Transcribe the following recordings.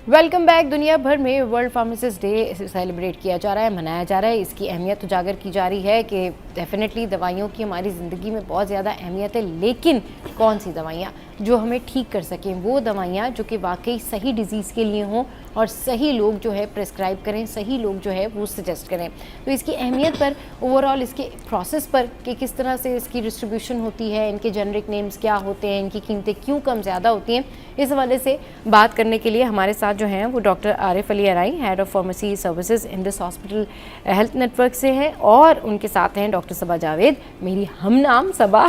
Welcome back. दुनिया भर में वर्ल्ड फार्मासिस्ट डे सेलिब्रेट किया जा रहा है, मनाया जा रहा है। इसकी अहमियत उजागर की जा रही है कि डेफिनेटली दवाइयों की हमारी ज़िंदगी में बहुत ज़्यादा अहमियत है, लेकिन कौन सी दवाइयाँ जो हमें ठीक कर सकें, वो दवाइयाँ जो कि वाकई सही डिज़ीज़ के लिए हों और सही लोग जो है प्रेस्क्राइब करें, सही लोग जो है वो सजेस्ट करें। तो इसकी अहमियत पर, ओवरऑल इसके प्रोसेस पर कि किस तरह से इसकी डिस्ट्रीब्यूशन होती है, इनके जेनरिक नेम्स क्या होते हैं, इनकी कीमतें क्यों कम ज़्यादा होती हैं, इस हवाले से बात करने के लिए हमारे साथ जो हैं वो doctor Arif Ali Arai, head of pharmacy services Indus hospital health network से हैं, और उनके साथ हैं डॉक्टर सबा जावेद, मेरी हम नाम सबा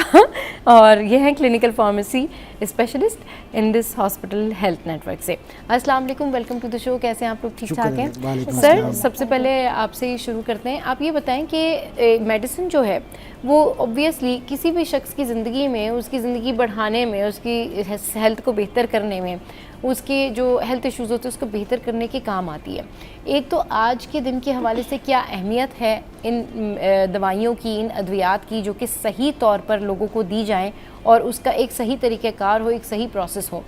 और ये हैं clinical pharmacy specialist Indus hospital health network से। अस्सलाम वालेकुम, वेलकम टू द शो। कैसे हैं आप लोग? ठीक ठाक हैं सर? सबसे पहले आपसे ही शुरू करते हैं। आप ये बताएं कि मेडिसिन जो है वो ऑब्वियसली किसी भी शख्स की ज़िंदगी में, उसकी ज़िंदगी बढ़ाने में, उसकी हेल्थ को बेहतर करने में, उसके जो हेल्थ इश्यूज़ होते हैं उसको बेहतर करने के काम आती है। एक तो आज के दिन के हवाले से क्या अहमियत है इन दवाइयों की, इन अद्वियात की, जो कि सही तौर पर लोगों को दी जाएं और उसका एक सही तरीक़ाकार हो, एक सही प्रोसेस हो,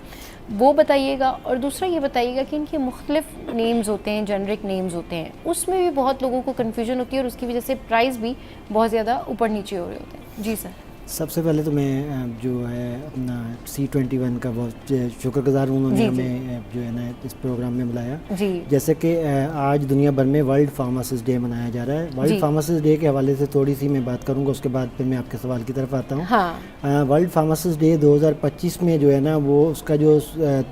वो बताइएगा। और दूसरा ये बताइएगा कि इनके मुख्तलिफ नेम्स होते हैं, जेनरिक नेम्स होते हैं, उसमें भी बहुत लोगों को कन्फ्यूजन होती है और उसकी वजह से प्राइस भी बहुत ज़्यादा ऊपर नीचे हो रहे होते हैं। जी सर। सबसे पहले तो मैं जो है अपना C21 का बहुत शुक्रगुजार हूँ, उन्होंने हमें जो है ना इस प्रोग्राम में बुलाया। जी। जैसे कि आज दुनिया भर में वर्ल्ड फार्मासिस्ट डे मनाया जा रहा है। वर्ल्ड फार्मासिस्ट डे के हवाले से थोड़ी सी मैं बात करूँगा, उसके बाद फिर मैं आपके सवाल की तरफ आता हूँ। हाँ। वर्ल्ड फार्मासिस्ट डे 2025 में जो है ना वो उसका जो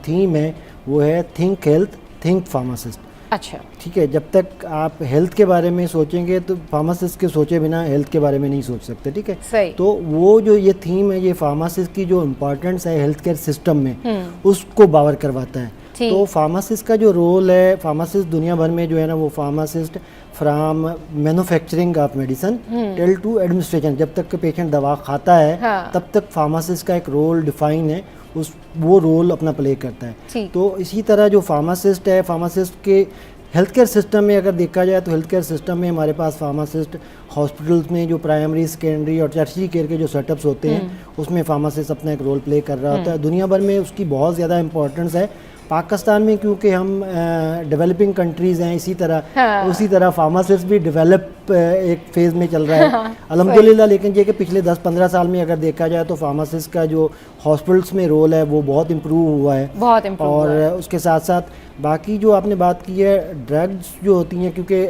थीम है वो है थिंक हेल्थ थिंक फार्मासिस्ट। अच्छा, ठीक है। जब तक आप हेल्थ के बारे में सोचेंगे तो फार्मासिस्ट के सोचे बिना हेल्थ के बारे में नहीं सोच सकते। ठीक है, सही। तो वो जो ये थीम है, ये फार्मासिस्ट की जो इम्पोर्टेंस है हेल्थ केयर सिस्टम में, उसको बावर करवाता है। तो फार्मासिस्ट का जो रोल है, फार्मासिस्ट दुनिया भर में जो है ना वो pharmacist from manufacturing of medicine till two administration, जब तक पेशेंट दवा खाता है तब तक फार्मासिस्ट का एक रोल डिफाइन है, वो रोल अपना प्ले करता है। तो इसी तरह जो फार्मासिस्ट है, फार्मासिस्ट के हेल्थ केयर सिस्टम में अगर देखा जाए तो हेल्थ केयर सिस्टम में हमारे पास फार्मासिस्ट हॉस्पिटल्स में जो प्राइमरी, सेकेंडरी और टर्शियरी केयर के जो सेटअप्स होते हैं उसमें फार्मासिस्ट अपना एक रोल प्ले कर रहा होता है। दुनिया भर में उसकी बहुत ज़्यादा इंपॉर्टेंस है। पाकिस्तान में क्योंकि हम डेवलपिंग कंट्रीज़ हैं, इसी तरह फार्मासिस्ट भी डेवलप एक फेज़ में चल रहा है अल्हम्दुलिल्लाह। लेकिन ये कि पिछले 10-15 साल में अगर देखा जाए तो फार्मासिस्ट का जो हॉस्पिटल्स में रोल है वो बहुत इम्प्रूव हुआ है, बहुत इम्प्रूव और हुआ है। उसके साथ साथ बाकी जो आपने बात की है ड्रग्स जो होती हैं, क्योंकि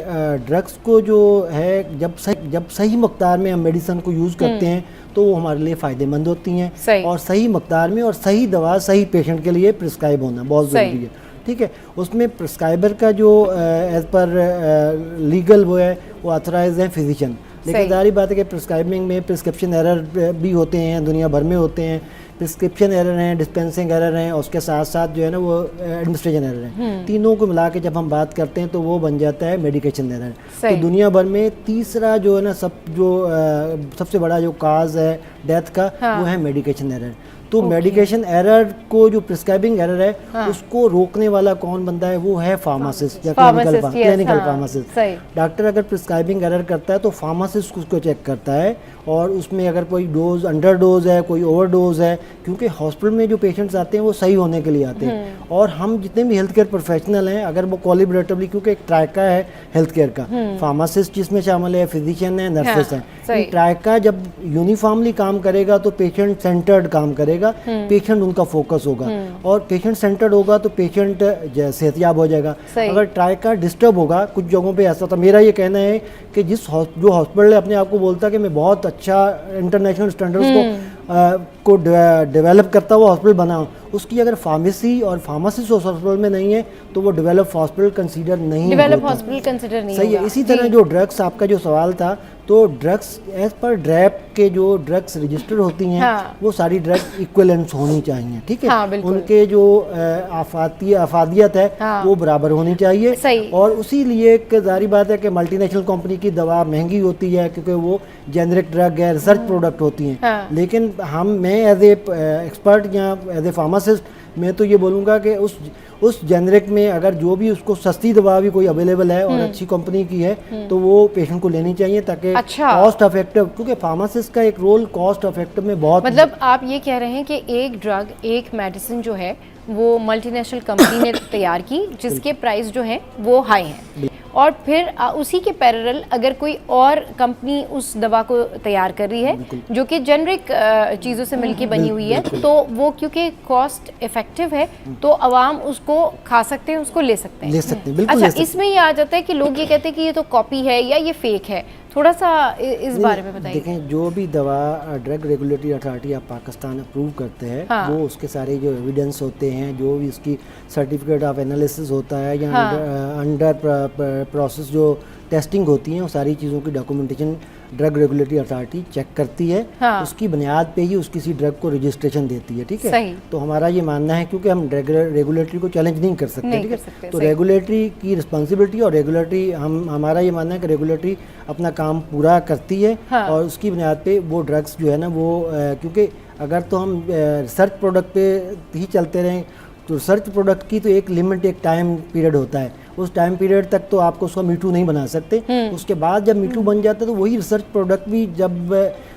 ड्रग्स को जो है जब सही मकदार में हम मेडिसिन को यूज़ करते हैं तो वो हमारे लिए फ़ायदेमंद होती हैं, और सही मकदार में और सही दवा सही पेशेंट के लिए प्रिस्क्राइब होना बहुत ज़रूरी है। ठीक है, उसमें प्रिस्क्राइबर का जो एज़ पर लीगल वो है वो ऑथराइज है फिजिशियन। लेकिन जारी बात है कि प्रिस्क्राइबिंग में प्रिस्क्रिप्शन एरर भी होते हैं, दुनिया भर में होते हैं। प्रिस्क्रिप्शन एरर हैं, डिस्पेंसिंग एरर हैं, और उसके साथ साथ जो है ना वो एडमिनिस्ट्रेशन एरर है। तीनों को मिला के जब हम बात करते हैं तो वो बन जाता है मेडिकेशन एरर। तो दुनिया भर में तीसरा जो है ना सबसे बड़ा जो काज है डेथ का, वो है मेडिकेशन एरर। तो मेडिकेशन एरर को, जो प्रिस्क्राइबिंग एरर है, उसको रोकने वाला कौन बनता है? वो है फार्मासिस्ट या क्लिनिकल फार्मासिस्ट। डॉक्टर अगर प्रिस्क्राइबिंग एरर करता है तो फार्मासिस्ट उसको चेक करता है, और उसमें अगर कोई डोज अंडर डोज है, कोई ओवर डोज है, क्योंकि हॉस्पिटल में जो पेशेंट्स आते हैं वो सही होने के लिए आते हैं, और हम जितने भी हेल्थ केयर प्रोफेशनल हैं अगर वो कोलिबरेटिवली, क्योंकि एक ट्रायका है हेल्थ केयर का, फार्मासिस्ट जिसमें शामिल है, फिजिशियन है, नर्सेस हैं, ट्रायका जब यूनिफॉर्मली काम करेगा तो पेशेंट सेंटर्ड काम करेगा, पेशेंट उनका फोकस होगा, और पेशेंट सेंटर्ड होगा तो पेशेंट सेहतयाब हो जाएगा। अगर ट्रायका डिस्टर्ब होगा, कुछ जगहों पे ऐसा था, मेरा ये कहना है कि जो हॉस्पिटल अपने आप को बोलता है कि मैं बहुत अच्छा इंटरनेशनल स्टैंडर्ड्स को डेवलप करता हुआ हॉस्पिटल बना, उसकी अगर फार्मेसी और फार्मासिस्ट हॉस्पिटल में नहीं है तो वो डेवलप हॉस्पिटल कंसीडर नहीं सही है। इसी तरह जो ड्रग्स, आपका जो सवाल था, तो ड्रग्स एज पर ड्रैप के जो ड्रग्स रजिस्टर्ड होती हैं, वो सारी ड्रग्स इक्विवेलेंट होनी चाहिए। ठीक है, उनके जो अफादियत है वो बराबर होनी चाहिए, और उसी लिए एक जारी बात है कि मल्टीनेशनल कंपनी की दवा महंगी होती है क्योंकि वो जेनरिक ड्रग है, रिसर्च प्रोडक्ट होती हैं। लेकिन मैं एज ए एक्सपर्ट या एज ए फार्मा फार्मासिस्ट मैं तो ये बोलूँगा कि उस जेनरिक में अगर जो भी उसको सस्ती दवा भी कोई अवेलेबल है और अच्छी कंपनी की है तो वो पेशेंट को लेनी चाहिए, ताकि कॉस्ट इफेक्टिव, क्योंकि फार्मासिस्ट का एक रोल कॉस्ट इफेक्टिव में बहुत, मतलब आप ये कह रहे हैं कि एक ड्रग, एक मेडिसिन जो है वो मल्टीनेशनल कंपनी ने तैयार की, जिसके प्राइस जो है वो हाई हैं, और फिर उसी के पैरेलल अगर कोई और कंपनी उस दवा को तैयार कर रही है जो कि जेनरिक चीज़ों से मिलके बनी हुई है, तो वो क्योंकि कॉस्ट इफेक्टिव है तो आवाम उसको खा सकते हैं, उसको ले सकते हैं। बिल्कुल। अच्छा, इसमें ये आ जाता है कि लोग ये कहते हैं कि ये तो कॉपी है या ये फेक है, थोड़ा सा इस बारे में बताइए। देखें, जो भी दवा drug regulatory authority of Pakistan approve करते हैं, हाँ। वो उसके सारे जो एविडेंस होते हैं, जो भी उसकी सर्टिफिकेट ऑफ एनालिसिस होता है या अंडर प्रोसेस जो टेस्टिंग होती है, वो सारी चीज़ों की documentation drug regulatory authority check करती है। हाँ। उसकी बुनियाद पे ही उस किसी ड्रग को रजिस्ट्रेशन देती है, ठीक है। तो हमारा ये मानना है, क्योंकि हम रेगुलेटरी को चैलेंज नहीं कर सकते, ठीक है। तो रेगुलेटरी की रिस्पॉन्सिबिलिटी और रेगुलेटरी हमारा ये मानना है कि रेगुलेटरी अपना काम पूरा करती है। हाँ। और उसकी बुनियाद पे वो ड्रग्स जो है ना वो क्योंकि अगर तो हम रिसर्च प्रोडक्ट पे ही चलते रहें तो रिसर्च प्रोडक्ट की तो एक लिमिट, एक टाइम पीरियड होता है, उस टाइम पीरियड तक तो आपको उसका मीठू नहीं बना सकते। उसके बाद जब मीठू बन जाता है तो वही रिसर्च प्रोडक्ट भी जब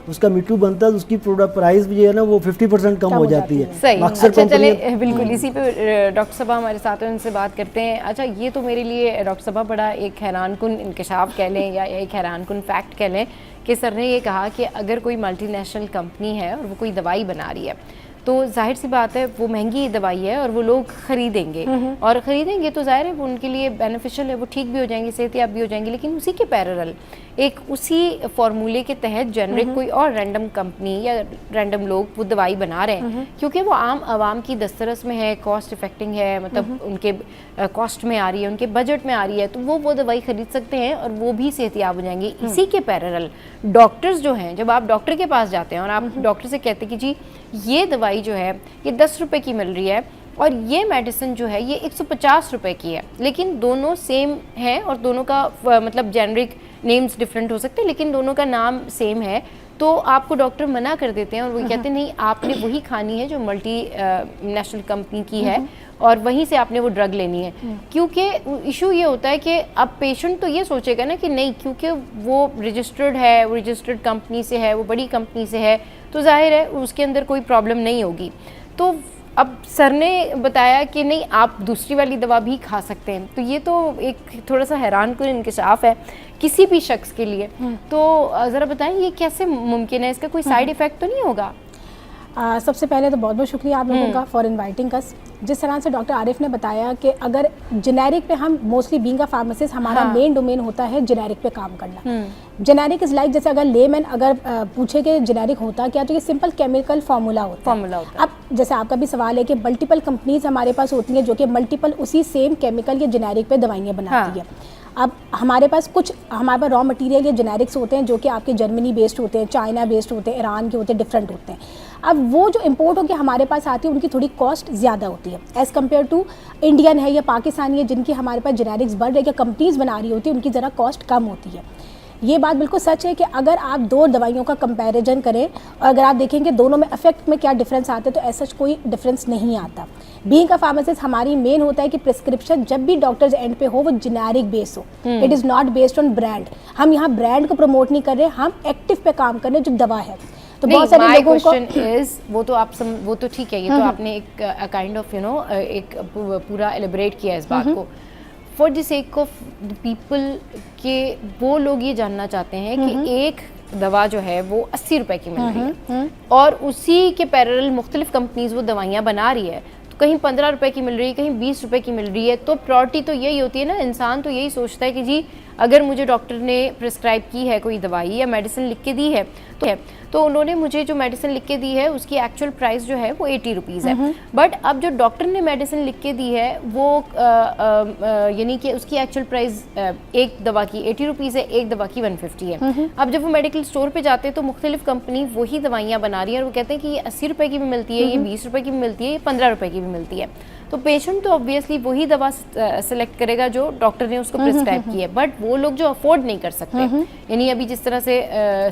उसका मीठू बनता है तो उसकी प्रोडक्ट प्राइस भी जो है ना वो 50% कम हो जाती है। सही। अच्छा, चले बिल्कुल इसी पे डॉक्टर साहब हमारे साथ हैं, उनसे बात करते हैं। अच्छा, ये तो मेरे लिए डॉक्टर साहब बड़ा एक हैरानकुन इंकशाफ कह लें या एक हैरानकुन फैक्ट कह लें कि सर ने ये कहा कि अगर कोई मल्टीनेशनल कंपनी है और वो कोई दवाई बना रही है तो जाहिर सी बात है वो महंगी दवाई है और वो लोग खरीदेंगे, और ख़रीदेंगे तो जाहिर है वो उनके लिए बेनिफिशियल है, वो ठीक भी हो जाएंगे, सेहतयाब भी हो जाएंगे। लेकिन उसी के पैरेलल एक उसी फार्मूले के तहत जेनरिक कोई और रैंडम कंपनी या रैंडम लोग वो दवाई बना रहे हैं, क्योंकि वो आम आवाम की दस्तरस में है, कॉस्ट इफेक्टिंग है, मतलब उनके कॉस्ट में आ रही है, उनके बजट में आ रही है, तो वो दवाई खरीद सकते हैं और वो भी सेहतयाब हो जाएंगे। इसी के पैरेलल डॉक्टर्स जो हैं, जब आप डॉक्टर के पास जाते हैं और आप डॉक्टर से कहते हैं कि जी ये दवाई जो है ये 10 रुपए की मिल रही है और ये मेडिसिन जो है ये 150 रुपए की है, लेकिन दोनों सेम है और दोनों का मतलब जेनरिक नेम्स डिफरेंट हो सकते हैं लेकिन दोनों का नाम सेम है, तो आपको डॉक्टर मना कर देते हैं और वो कहते हैं नहीं, आपने वही खानी है जो मल्टी नेशनल कंपनी की है और वहीं से आपने वो ड्रग लेनी है। क्योंकि इशू ये होता है कि अब पेशेंट तो ये सोचेगा ना कि नहीं, क्योंकि वो रजिस्टर्ड है, वो रजिस्टर्ड कंपनी से है, वो बड़ी कंपनी से है, तो जाहिर है उसके अंदर कोई प्रॉब्लम नहीं होगी। तो अब सर ने बताया कि नहीं, आप दूसरी वाली दवा भी खा सकते हैं, तो ये तो एक थोड़ा सा हैरानकुन इंकशाफ है किसी भी शख्स के लिए। तो ज़रा बताएं ये कैसे मुमकिन है, इसका कोई साइड इफ़ेक्ट तो नहीं होगा? सबसे पहले तो बहुत बहुत शुक्रिया आप लोगों का फॉर इनवाइटिंग अस। जिस तरह से डॉक्टर आरिफ ने बताया कि अगर जेनेरिक पे हम मोस्टली बीइंग अ फार्मासिस्ट हमारा मेन डोमेन होता है जेनेरिक पे काम करना। जेनेरिक इज लाइक, जैसे अगर लेमैन अगर पूछे कि जेनेरिक होता क्या, तो ये सिंपल केमिकल फार्मूला होता है। अब जैसे आपका भी सवाल है कि मल्टीपल कंपनीज हमारे पास होती हैं जो कि मल्टीपल उसी सेम केमिकल या जेनेरिक पे दवाइयाँ बनाती है। अब हमारे पास रॉ मटेरियल या जेनेरिक्स होते हैं जो कि आपके जर्मनी बेस्ड होते हैं, चाइना बेस्ड होते हैं, ईरान के होते हैं, डिफरेंट होते हैं। अब वो जो इंपोर्ट होकर हमारे पास आती है उनकी थोड़ी कॉस्ट ज़्यादा होती है एज़ कम्पेयर टू इंडियन है या पाकिस्तानी है जिनकी हमारे पास जेनेरिक्स बढ़ रही है या कंपनीज़ बना रही होती है, उनकी ज़रा कॉस्ट कम होती है। ये बात बिल्कुल सच है कि अगर आप दो दवाइयों का कंपैरिजन करें और अगर आप देखेंगे दोनों में इफेक्ट में क्या डिफरेंस आते हैं तो ऐसा कोई डिफरेंस नहीं आता। बीइंग अ फार्मासिस्ट हमारी मेन होता है कि प्रिस्क्रिप्शन जब भी डॉक्टर्स एंड पे हो वो जेनेरिक बेस हो, it is not based on brand. हम यहाँ ब्रांड को प्रमोट नहीं कर रहे, हम एक्टिव पे काम कर रहे हैं जो दवा है। तो बहुत सारे लोगों को वो तो ठीक है, ये तो आपने एक काइंड ऑफ एक पूरा एलिब्रेट किया इस बात को for the sake of the people के वो लोग ये जानना चाहते हैं कि एक दवा जो है वो 80 रुपए की मिल रही है और उसी के पैरेलल मुख्तलिफ कंपनीज वो दवाइयाँ बना रही है, तो कहीं 15 रुपए की मिल रही है, कहीं 20 रुपए की मिल रही है। तो प्रायोरिटी तो यही होती है ना, इंसान तो यही सोचता है कि जी अगर मुझे डॉक्टर ने प्रिस्क्राइब की है कोई दवाई या मेडिसिन लिख के दी है तो उन्होंने मुझे जो मेडिसिन लिख के दी है उसकी एक्चुअल प्राइस जो है वो 80 रुपीज़ है। बट अब जो डॉक्टर ने मेडिसिन लिख के दी है वो यानी कि उसकी एक्चुअल प्राइस एक दवा की 80 रुपीज़ है, एक दवा की 150 है। अब जब वो मेडिकल स्टोर पे जाते हैं तो मुख्तलिफ कंपनी वही दवाइयाँ बना रही है और वो कहते हैं कि ये 80 रुपये की भी मिलती है, ये 20 रुपये की भी मिलती है, ये 15 रुपये की भी मिलती है। तो पेशेंट तो ऑब्वियसली वही दवा सेलेक्ट करेगा जो डॉक्टर ने उसको प्रिस्क्राइब की है, बट वो लोग जो अफोर्ड नहीं कर सकते, यानी अभी जिस तरह से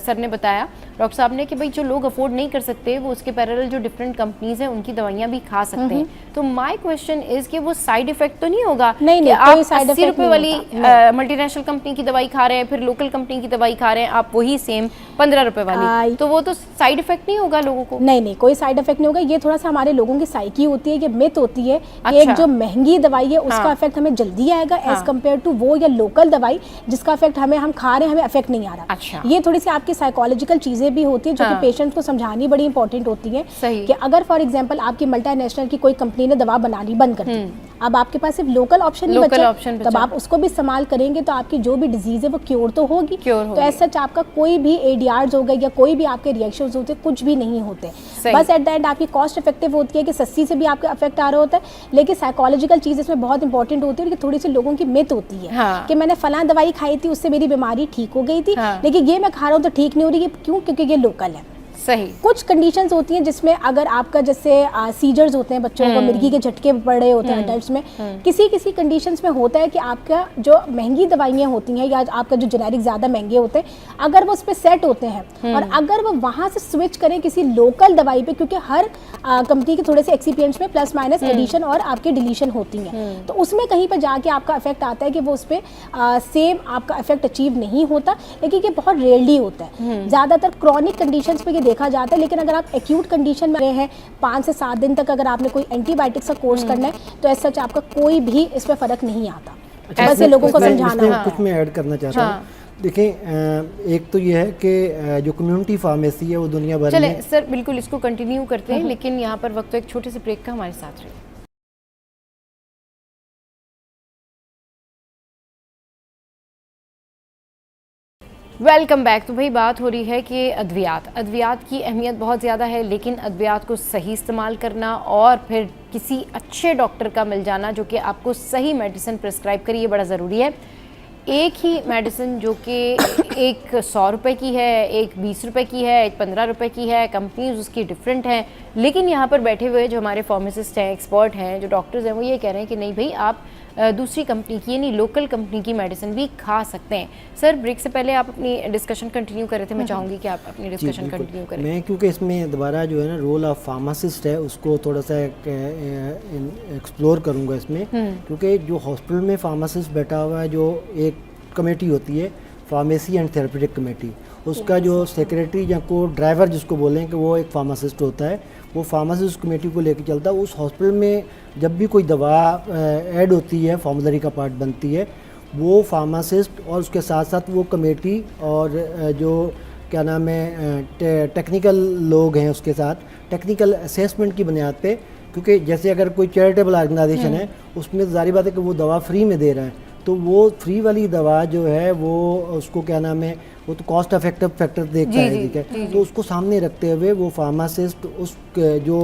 सर ने बताया डॉक्टर साहब ने कि भाई जो लोग अफोर्ड नहीं कर सकते वो उसके पैरेलल जो डिफरेंट कंपनीज हैं उनकी दवाइयाँ भी खा सकते हैं। तो माय क्वेश्चन इज कि वो साइड इफेक्ट तो नहीं होगा? नहीं, कि कोई आप साइड 80 इफेक्ट रुपए नहीं वाली मल्टीनेशनल कंपनी की दवाई खा रहे हैं, फिर लोकल कंपनी की दवाई खा रहे हैं आप, वही सेम 15 रुपए वाली, तो वो तो साइड इफेक्ट नहीं होगा लोगों को? नहीं, कोई साइड इफेक्ट नहीं होगा। ये थोड़ा सा हमारे लोगों की साइकी होती है, ये मिथ होती है कि एक जो महंगी दवाई है उसका इफेक्ट हमें जल्दी आएगा एज कम्पेयर टू वो या लोकल दवाई जिसका इफेक्ट हम खा रहे हैं, हमें इफेक्ट नहीं आ रहा। ये थोड़ी सी आपकी साइकोलॉजिकल चीजें भी होती है जो कि पेशेंट को समझानी बड़ी इंपॉर्टेंट होती है कि अगर फॉर एग्जांपल आपकी मल्टीनेशनल की कोई कंपनी ने दवा बनानी बंद कर दी, अब आपके पास सिर्फ लोकल ऑप्शन ही बचा, तब आप उसको भी इस्तेमाल करेंगे तो आपकी जो भी डिजीज है वो क्योर तो होगी। तो ऐसा सच आपका कोई भी एडीआर्स हो गए या कोई भी आपके रिएक्शंस होते कुछ भी नहीं होते। बस एट द एंड आपकी कॉस्ट इफेक्टिव होती है कि सस्ती से भी आपका इफेक्ट आ रहा होता है, लेकिन साइकोलॉजिकल चीज इसमें बहुत इंपॉर्टेंट होती है कि थोड़ी सी लोगों की मिथ होती है कि मैंने फलां दवाई खाई थी उससे मेरी बीमारी ठीक हो गई थी, लेकिन ये मैं खा रहा हूँ तो ठीक नहीं हो रही। क्यों? क्योंकि ये लोकल है। सही। कुछ कंडीशंस होती हैं जिसमें अगर आपका जैसे सीजर्स होते हैं, बच्चों को मिर्गी के झटके पड़ रहे होते हैं अडल्ट्स में, किसी कंडीशंस में होता है कि आपका जो महंगी दवाइयाँ होती हैं या आपका जो जेनेरिक ज़्यादा महंगे होते हैं, अगर वो उस पर सेट होते हैं और अगर वो वहाँ से स्विच करें किसी लोकल दवाई पे, क्योंकि हर कंपनी के थोड़े से एक्सीपियंट्स में प्लस माइनस एडिशन और आपके डिलीशन होती हैं, तो उसमें कहीं पर जाके आपका इफेक्ट आता है कि वो उस पर सेम आपका इफेक्ट अचीव नहीं होता, लेकिन ये बहुत रेयरली होता है। ज़्यादातर क्रॉनिक कंडीशंस पे ये देखा जाता है, लेकिन अगर आप एक्यूट कंडीशन में रहे हैं 5 से 7 दिन तक अगर आपने कोई एंटीबायोटिक्स का कोर्स करना है तो ऐसा आपका कोई भी इस पर फर्क नहीं आता। बस ये लोगों को समझाना। कुछ मैं ऐड करना चाहता हूँ। देखिए, एक तो ये है कि जो कम्युनिटी फार्मेसी है वो दुनिया भर में। सर बिल्कुल इसको कंटिन्यू करते हैं, लेकिन यहाँ पर वक्त एक छोटे से ब्रेक का, हमारे साथ रहिए। Welcome back. तो भाई बात हो रही है कि अद्वियात की अहमियत बहुत ज़्यादा है, लेकिन अद्वियात को सही इस्तेमाल करना और फिर किसी अच्छे डॉक्टर का मिल जाना जो कि आपको सही मेडिसिन प्रिस्क्राइब करे, ये बड़ा ज़रूरी है। एक ही मेडिसिन जो कि एक 100 रुपये की है, एक 20 रुपये की है, एक 15 रुपये की है, कंपनीज उसकी डिफरेंट हैं, लेकिन यहाँ पर बैठे हुए जो हमारे फार्मासिस्ट हैं, एक्सपर्ट हैं, जो डॉक्टर्स हैं, वो ये कह रहे हैं कि नहीं भाई, आप दूसरी कंपनी की यानी लोकल कंपनी की मेडिसिन भी खा सकते हैं। सर ब्रेक से पहले आप अपनी डिस्कशन कंटिन्यू कर रहे थे, मैं चाहूँगी कि आप अपनी डिस्कशन कंटिन्यू करें। मैं क्योंकि इसमें दोबारा जो है ना रोल ऑफ फार्मासिस्ट है उसको थोड़ा सा एक्सप्लोर करूँगा इसमें, क्योंकि जो हॉस्पिटल में फार्मासिस्ट बैठा हुआ है, जो एक कमेटी होती है फार्मेसी एंड थेरेपेटिक कमेटी, उसका जो सेक्रेटरी या को ड्राइवर जिसको बोलें कि वो एक फार्मासिस्ट होता है, वो फार्मासिस्ट कमेटी को लेकर चलता है। उस हॉस्पिटल में जब भी कोई दवा ऐड होती है, फॉर्मुलरी का पार्ट बनती है, वो फार्मासिस्ट और उसके साथ साथ वो कमेटी और जो क्या नाम है टेक्निकल लोग हैं उसके साथ टेक्निकल असेसमेंट की बुनियाद पे, क्योंकि जैसे अगर कोई चैरिटेबल ऑर्गेनाइजेशन है उसमें जारी बात है कि वो दवा फ्री में दे रहा है, तो वो फ्री वाली दवा जो है वो उसको क्या नाम है वो तो कॉस्ट इफेक्टिव फैक्टर देखता है, ठीक है। तो उसको सामने रखते हुए वो फार्मासिस्ट उस जो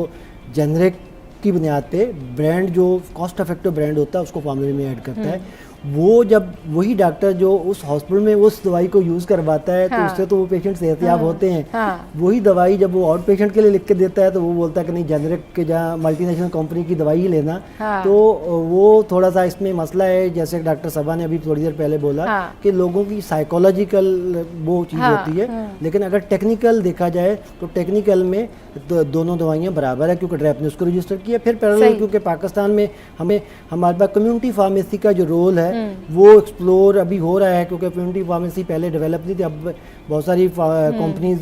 जेनरिक की बुनियाद पे ब्रांड जो कॉस्ट इफेक्टिव ब्रांड होता है उसको फॉर्मूले में ऐड करता है। वो जब वही डॉक्टर जो उस हॉस्पिटल में उस दवाई को यूज़ करवाता है, तो उससे तो वो पेशेंट सेहतयाब होते हैं। वही दवाई जब वो आउट पेशेंट के लिए लिख के देता है तो वो बोलता है कि नहीं जेनरिक के जहाँ मल्टीनेशनल कंपनी की दवाई ही लेना। तो वो थोड़ा सा इसमें मसला है, जैसे डॉक्टर सबा ने अभी थोड़ी देर पहले बोला कि लोगों की साइकोलॉजिकल वो चीज़ होती है, लेकिन अगर टेक्निकल देखा जाए तो टेक्निकल में तो दोनों दवाइयाँ बराबर है, क्योंकि ड्रैप ने उसको रजिस्टर किया। फिर पैरेलल क्योंकि पाकिस्तान में हमारे पास कम्युनिटी फार्मेसी का जो रोल है वो एक्सप्लोर अभी हो रहा है, क्योंकि कम्युनिटी फार्मेसी पहले डेवलप नहीं थी, अब बहुत सारी कंपनीज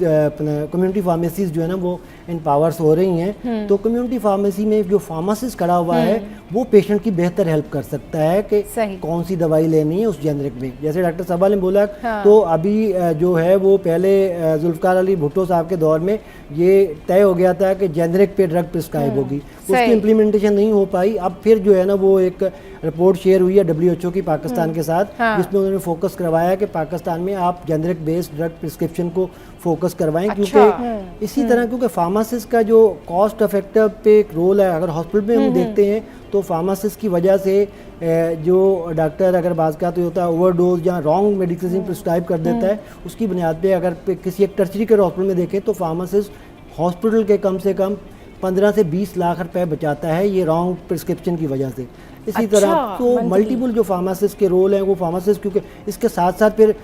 कम्युनिटी फार्मेसीज जो है ना वो एम्पावर्स हो रही हैं। तो कम्युनिटी फार्मेसी में जो फार्मासिस्ट खड़ा हुआ है वो पेशेंट की बेहतर हेल्प कर सकता है कि कौन सी दवाई लेनी है उस जेनरिक में। जैसे डॉक्टर सबा ने बोला तो अभी जो है वो पहले जुल्फकार अली भुट्टो साहब के दौर में ये तय हो गया था कि जेनरिक पे ड्रग प्रिस्क्राइब होगी, उसकी इम्प्लीमेंटेशन नहीं हो पाई। अब फिर जो है ना वो एक रिपोर्ट शेयर हुई है WHO की पाकिस्तान के साथ, जिसमें उन्होंने फोकस करवाया कि पाकिस्तान में आप जेनरिक बेस्ड ड्रग प्रिस्क्रिप्शन को फोकस करवाएं। क्योंकि इसी तरह क्योंकि फार्मासिस्ट का जो कॉस्ट इफेक्टिव पे एक रोल है, अगर हॉस्पिटल में हम देखते हैं तो फार्मासिस्ट की वजह से जो डॉक्टर अगर बात का तो होता है ओवरडोज या रॉन्ग मेडिसिन प्रिस्क्राइब कर देता है, उसकी बुनियाद पे अगर किसी एक टर्शरी के हॉस्पिटल में देखें तो फार्मासिस्ट हॉस्पिटल के कम से कम 15 से 20 लाख रुपए बचाता है ये रॉन्ग प्रिस्क्रिप्शन की वजह से। इसी तरह तो मल्टीपल जो फार्मासिस्ट के रोल हैं वो फार्मासिस्ट, क्योंकि इसके साथ साथ फिर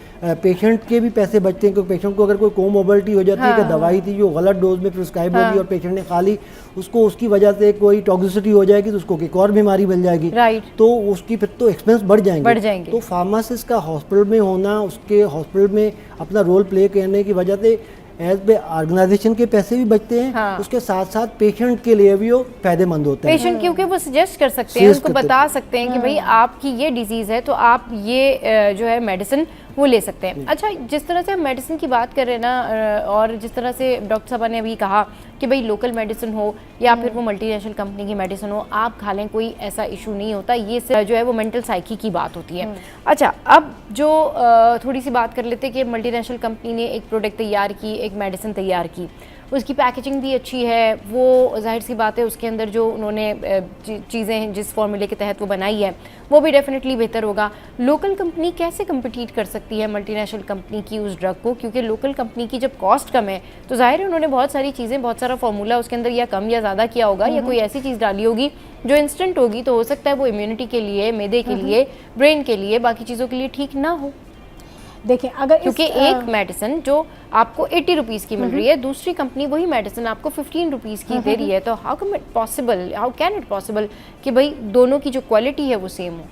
पेशेंट के भी पैसे बचते हैं, क्योंकि पेशेंट को अगर कोई कोमोबिलिटी हो जाती है कि दवाई थी जो गलत डोज में प्रिस्क्राइब होगी और पेशेंट ने खा ली, उसको उसकी वजह से कोई टॉक्सिसिटी हो जाएगी तो उसको एक और बीमारी मिल जाएगी, तो उसकी फिर तो एक्सपेंस बढ़ जाएंगे। तो फार्मासिस्ट का हॉस्पिटल में होना, उसके हॉस्पिटल में अपना रोल प्ले करने की वजह से एज ए ऑर्गेनाइजेशन के पैसे भी बचते हैं, उसके साथ साथ पेशेंट के लिए भी वो फायदेमंद होता है। पेशेंट क्योंकि वो सजेस्ट कर सकते हैं, उनको बता सकते हैं कि भाई आपकी ये डिजीज़ है तो आप ये जो है मेडिसिन वो ले सकते हैं। अच्छा, जिस तरह से हम मेडिसिन की बात कर रहे हैं ना, और जिस तरह से डॉक्टर साहब ने अभी कहा कि भाई लोकल मेडिसिन हो या फिर वो मल्टीनेशनल कंपनी की मेडिसिन हो, आप खा लें, कोई ऐसा इशू नहीं होता, ये जो है वो मेंटल साइकी की बात होती है। अच्छा, अब जो थोड़ी सी बात कर लेते हैं कि मल्टीनेशनल कंपनी ने एक प्रोडक्ट तैयार की, एक मेडिसिन तैयार की, उसकी पैकेजिंग भी अच्छी है, वो जाहिर सी बात है उसके अंदर जो उन्होंने चीज़ें जिस फॉर्मूले के तहत वो बनाई है वो भी डेफिनेटली बेहतर होगा। लोकल कंपनी कैसे कम्पिटिट कर सकती है मल्टीनेशनल कंपनी की उस ड्रग को, क्योंकि लोकल कंपनी की जब कॉस्ट कम है तो जाहिर है उन्होंने बहुत सारी चीज़ें, बहुत सारा फार्मूला उसके अंदर या कम या ज़्यादा किया होगा या कोई ऐसी चीज़ डाली होगी जो इंस्टेंट होगी, तो हो सकता है वो इम्यूनिटी के लिए, मैदे के लिए, ब्रेन के लिए, बाकी चीज़ों के लिए ठीक ना हो। देखिए अगर क्योंकि एक मेडिसिन जो आपको 80 रुपीज़ की मिल रही है, दूसरी कंपनी वही मेडिसिन आपको 15 रुपीज़ की दे रही है, तो हाउ कैन इट पॉसिबल कि भाई दोनों की जो क्वालिटी है वो सेम हो।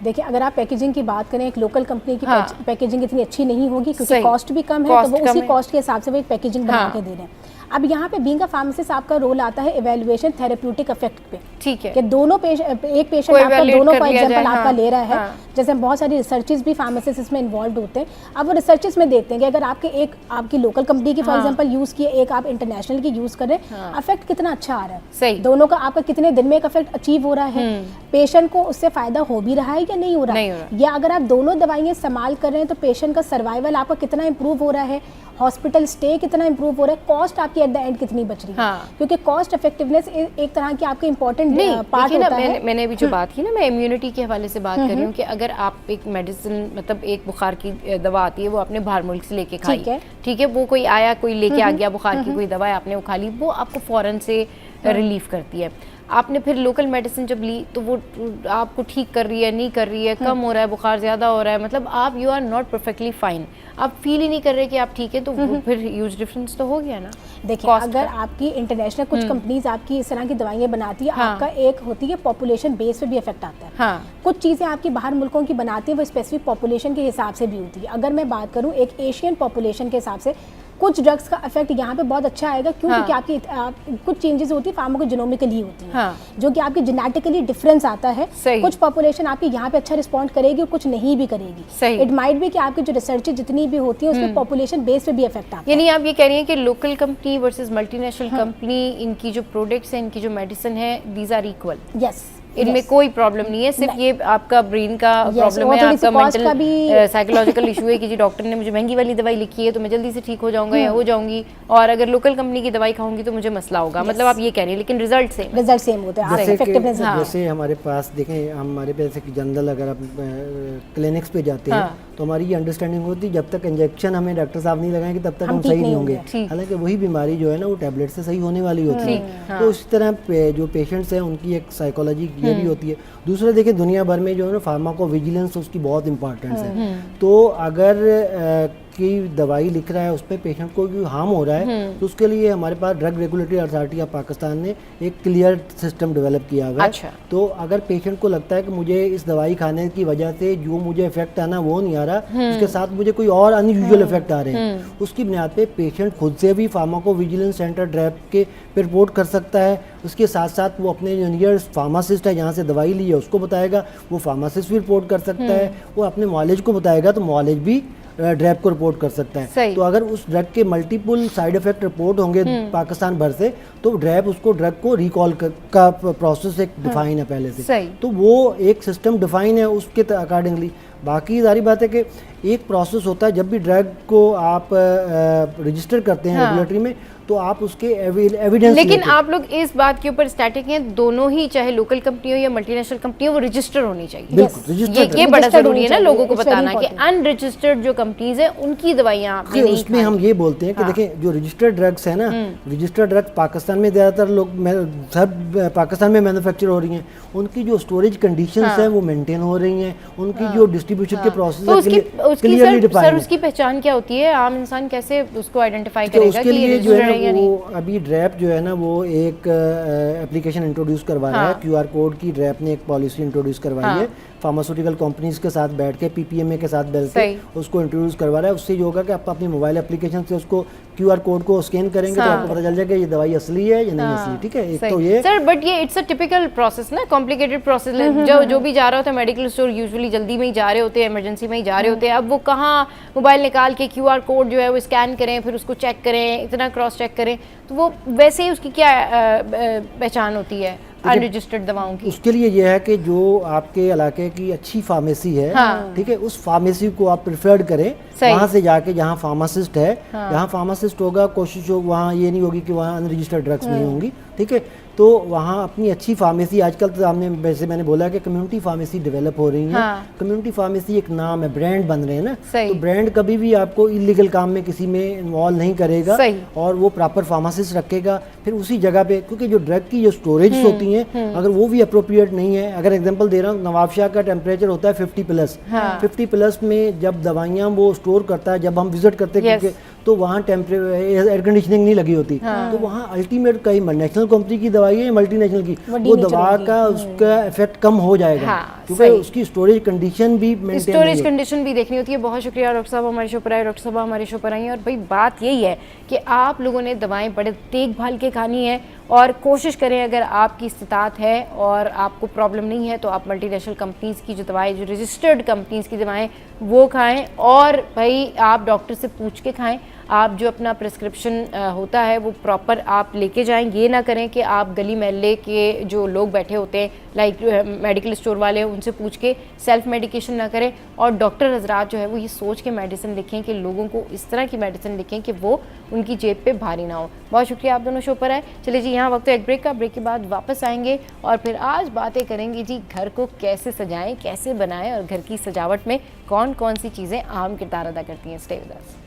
देखिए अगर आप पैकेजिंग की बात करें, एक लोकल कंपनी की पैकेजिंग इतनी अच्छी नहीं होगी क्योंकि कॉस्ट भी कम है, तो वो उसी कॉस्ट के हिसाब से वो एक पैकेजिंग बना के दे रहे हैं। अब यहाँ पे बीइंग अ फार्मासिस्ट आपका रोल आता है इवैल्यूएशन थेरेप्यूटिक इफेक्ट पे, ठीक है, कि दोनों एक पेशेंट आपका दोनों फॉर एग्जांपल आपका ले रहा है, जैसे बहुत सारी रिसर्चेस भी फार्मासिस्ट इसमें इन्वॉल्व होते हैं। अब वो रिसर्चेस में देखते हैं कि अगर आपकी लोकल कंपनी की फॉर एग्जांपल यूज किए, एक आप इंटरनेशनल की यूज कर रहे हैं, इफेक्ट कितना अच्छा आ रहा है, सही, दोनों का आपका कितने दिन में एक इफेक्ट अचीव हो रहा है, पेशेंट को उससे फायदा हो भी रहा है या नहीं हो रहा है, या अगर आप दोनों दवाइयाँ इस्तेमाल कर रहे हैं तो पेशेंट का सर्वाइवल आपका कितना इंप्रूव हो रहा है, हॉस्पिटल स्टे कितना इंप्रूव हो रहा है, कॉस्ट आपकी एट द एंड कितनी बच रही है, क्योंकि कॉस्ट इफेक्टिवनेस एक तरह की आपके इंपॉर्टेंट पार्ट होता है। मैंने अभी जो बात की ना, मैं इम्यूनिटी के हवाले से बात कर रही हूँ कि अगर आप एक मेडिसिन, मतलब एक बुखार की दवा आती है, वो आपने बाहर मुल्क से लेके खाई, ठीक है, वो कोई आया, कोई लेके आ गया बुखार की कोई दवा, आपने वो खा ली, वो आपको फौरन से रिलीफ करती है। आपने फिर लोकल मेडिसिन जब ली तो वो आपको ठीक कर रही है, नहीं कर रही है, कम हो रहा है, बुखार ज़्यादा हो रहा है, मतलब आप you are not perfectly fine, आप फील ही नहीं कर रहे कि आप ठीक है, तो फिर ह्यूज डिफरेंस तो हो गया ना। देखिए अगर आपकी इंटरनेशनल कुछ कंपनीज आपकी इस तरह की दवाइयाँ बनाती है, आपका एक होती है पॉपुलेशन बेस पे भी इफेक्ट आता है, कुछ चीज़ें आपकी बाहर मुल्कों की बनाती है वो स्पेसिफिक पॉपुलेशन के हिसाब से भी होती है। अगर मैं बात करूँ एक एशियन पॉपुलेशन के हिसाब से, कुछ ड्रग्स का इफेक्ट यहाँ पे बहुत अच्छा आएगा, क्यों? क्योंकि आपकी कुछ चेंजेस होती है फार्माकोजेनोमिकली होती है, जो कि आपकी जेनेटिकली डिफरेंस आता है। कुछ पॉपुलेशन आपकी यहाँ पे अच्छा रिस्पॉन्ड करेगी और कुछ नहीं भी करेगी। इट माइट बी कि आपकी जो रिसर्च जितनी भी होती है उसमें पॉपुलेशन बेस पे भी इफेक्ट आता है। यानी आप ये कह रही हैं कि local company versus multinational company, इनकी जो प्रोडक्ट्स हैं, इनकी जो मेडिसिन है, दीज आर इक्वल। यस, इनमें कोई प्रॉब्लम नहीं है, सिर्फ ये आपका ब्रेन का प्रॉब्लम है, आपका मेंटल साइकोलॉजिकल इशू है कि जी डॉक्टर ने मुझे महंगी वाली दवाई लिखी है तो मैं जल्दी से ठीक हो जाऊंगा या हो जाऊंगी, और अगर लोकल कंपनी की दवाई खाऊंगी तो मुझे मसला होगा। मतलब आप ये कह रहे हैं, लेकिन रिजल्ट सेम होते हैं। जैसे हमारे पास देखें, हमारे पास जनरल अगर आप क्लिनिक्स पे जाते हैं तो हमारी ये अंडरस्टैंडिंग होती है जब तक इंजेक्शन हमें डॉक्टर साहब नहीं लगाएंगे तब तक हम सही नहीं होंगे, हालांकि वही बीमारी जो है ना वो टैबलेट से सही होने वाली होती है। तो इस तरह जो पेशेंट्स हैं उनकी एक साइकोलॉजी ये भी होती है। दूसरा देखिए दुनिया भर में जो है ना फार्माकोविजिलेंस उसकी बहुत इंपॉर्टेंस है, तो अगर की दवाई लिख रहा है उस पर पेशेंट को भी हार्म हो रहा है तो उसके लिए हमारे पास drug regulatory authority of Pakistan ने एक क्लियर सिस्टम डेवलप किया हुआ है। अच्छा। तो अगर पेशेंट को लगता है कि मुझे इस दवाई खाने की वजह से जो मुझे इफेक्ट आना वो नहीं आ रहा, उसके साथ मुझे कोई और अनयूजुअल इफेक्ट आ रहे हैं, उसकी बुनियाद पे पेशेंट खुद से भी फार्माकोविजिलेंस सेंटर ड्रैप के पे रिपोर्ट कर सकता है। उसके साथ साथ वो अपने जो नियर फार्मासिस्ट है जहाँ से दवाई ली है उसको बताएगा, वो फार्मासिस्ट भी रिपोर्ट कर सकता है, वो अपने मुआलिज को बताएगा तो मुआलिज भी ड्रग को रिपोर्ट कर सकता है। तो अगर उस ड्रग के मल्टीपल साइड इफेक्ट रिपोर्ट होंगे पाकिस्तान भर से तो ड्रग को रिकॉल का प्रोसेस एक डिफाइन है पहले से, तो वो एक सिस्टम डिफाइन है उसके अकॉर्डिंगली। बाकी सारी बात है कि एक प्रोसेस होता है जब भी ड्रग को आप रजिस्टर करते हैं रेगुलेटरी में तो आप उसके एविडेंस लेकिन आप लोग इस बात के ऊपर स्टैटिक हैं, दोनों ही चाहे लोकल कंपनी हो या मल्टीनेशनल कंपनी हो वो रजिस्टर होनी चाहिए। बिल्कुल, registered ये बड़ा registered जरूरी है ना होनी लोगों को चाहिए, it's very बताना कि अनरजिस्टर्ड जो कंपनीज है उनकी दवाइयाँ आपने नहीं उसमें हम ये बोलते हैं कि देखें जो रजिस्टर्ड ड्रग्स है ना, रजिस्टर्ड ड्रग्स पाकिस्तान में ज़्यादातर लोग सब पाकिस्तान में मैन्युफैक्चर हो रही हैं, उनकी जो स्टोरेज कंडीशंस हैं वो मेंटेन हो रही हैं, उनकी जो डिस्ट्रीब्यूशन के प्रोसेस तो है उसकी क्लियरली सर डिफाइंड है। उसकी पहचान क्या होती है? आम इंसान कैसे उसको आइडेंटिफाई तो करेगा उसके कि ये लिए जो रजिस्टर्ड है है या ना नहीं? वो अभी ड्रैप जो है ना वो एक एप्लीकेशन इंट्रोड्यूस करवा रहा है, क्यूआर कोड की ड्रैप ने एक पॉलिसी इंट्रोड्यूस करवाई है, फार्मास्यूटिकल कंपनीज के साथ बैठ के पीपीएमए के साथ बैठ के उसको इंट्रोड्यूस करवा रहा है। उससे जो होगा कि आप अपनी मोबाइल एप्लीकेशन से उसको क्यूआर कोड को स्कैन करेंगे तो आपको पता चल जाएगा ये दवाई असली है या नहीं असली। ठीक है, एक तो ये सर बट ये इट्स अ टिपिकल प्रोसेस ना, कॉम्प्लिकेटेड प्रोसेस। जो भी जा रहा होता है मेडिकल स्टोर यूजुअली जल्दी में ही जा रहे होते हैं, इमरजेंसी में ही जा रहे होते हैं, अब वो कहाँ मोबाइल निकाल के क्यूआर कोड जो है वो स्कैन करें, फिर उसको चेक करें, इतना क्रॉस चेक करें, तो वो वैसे ही उसकी क्या पहचान होती है अनरजिस्टर्ड दवाओं की? उसके लिए यह है कि जो आपके इलाके की अच्छी फार्मेसी है, ठीक है, उस फार्मेसी को आप प्रिफर्ड करें, वहाँ से जाके जहाँ फार्मासिस्ट है, जहाँ फार्मासिस्ट होगा कोशिश हो वहाँ ये नहीं होगी कि वहाँ अनरजिस्टर्ड ड्रग्स नहीं होंगी। ठीक है, तो वहाँ अपनी अच्छी फार्मेसी, आजकल तो हमने वैसे मैंने बोला कि कम्युनिटी फार्मेसी डेवलप हो रही है। कम्युनिटी फार्मेसी एक नाम है, ब्रांड बन रहे हैं ना, तो ब्रांड कभी भी आपको इलीगल काम में किसी में इन्वॉल्व नहीं करेगा और वो प्रॉपर फार्मासिस्ट रखेगा फिर उसी जगह पे, क्योंकि जो ड्रग की जो स्टोरेज होती हैं अगर वो भी अप्रोप्रिएट नहीं है, अगर एग्जांपल दे रहा हूँ, नवाबशाह का टेम्परेचर होता है 50+, 50+ में जब दवाइयाँ वो स्टोर करता है, जब हम विजिट करते हैं तो वहाँ एयर कंडीशनिंग नहीं लगी होती, तो वहाँ अल्टीमेट कहीं नेशनल कंपनी की दवाई है मल्टीनेशनल की, वो दवा का उसका इफेक्ट कम हो जाएगा क्योंकि उसकी स्टोरेज कंडीशन भी मेंटेन, स्टोरेज कंडीशन भी देखनी होती है। बहुत शुक्रिया डॉक्टर साहब हमारे शो पर आए। डॉक्टर साहब हमारे शो पर आई हैं और भाई बात यही है कि आप लोगों ने दवाएं बड़े देखभाल के खानी है और कोशिश करें, अगर आपकी इस्तिताअत है और आपको प्रॉब्लम नहीं है तो आप मल्टीनेशनल कंपनीज़ की जो दवाएं, जो रजिस्टर्ड कंपनीज़ की दवाएं वो खाएं और भाई आप डॉक्टर से पूछ के खाएं। आप जो अपना प्रिस्क्रिप्शन होता है वो प्रॉपर आप लेके जाएं। ये ना करें कि आप गली महल्ले के जो लोग बैठे होते हैं लाइक मेडिकल स्टोर वाले उनसे पूछ के सेल्फ मेडिकेशन ना करें और डॉक्टर हजरात जो है वो ये सोच के मेडिसिन लिखें कि लोगों को इस तरह की मेडिसिन लिखें कि वो उनकी जेब पे भारी ना हो। बहुत शुक्रिया आप दोनों शो पर आए। चलिए जी, यहाँ वक्त है एक ब्रेक का, ब्रेक के बाद वापस आएंगे और फिर आज बातें करेंगे जी घर को कैसे सजाएं, कैसे बनाएं और घर की सजावट में कौन कौन सी चीज़ें अहम किरदार अदा करती हैं। Stay with us.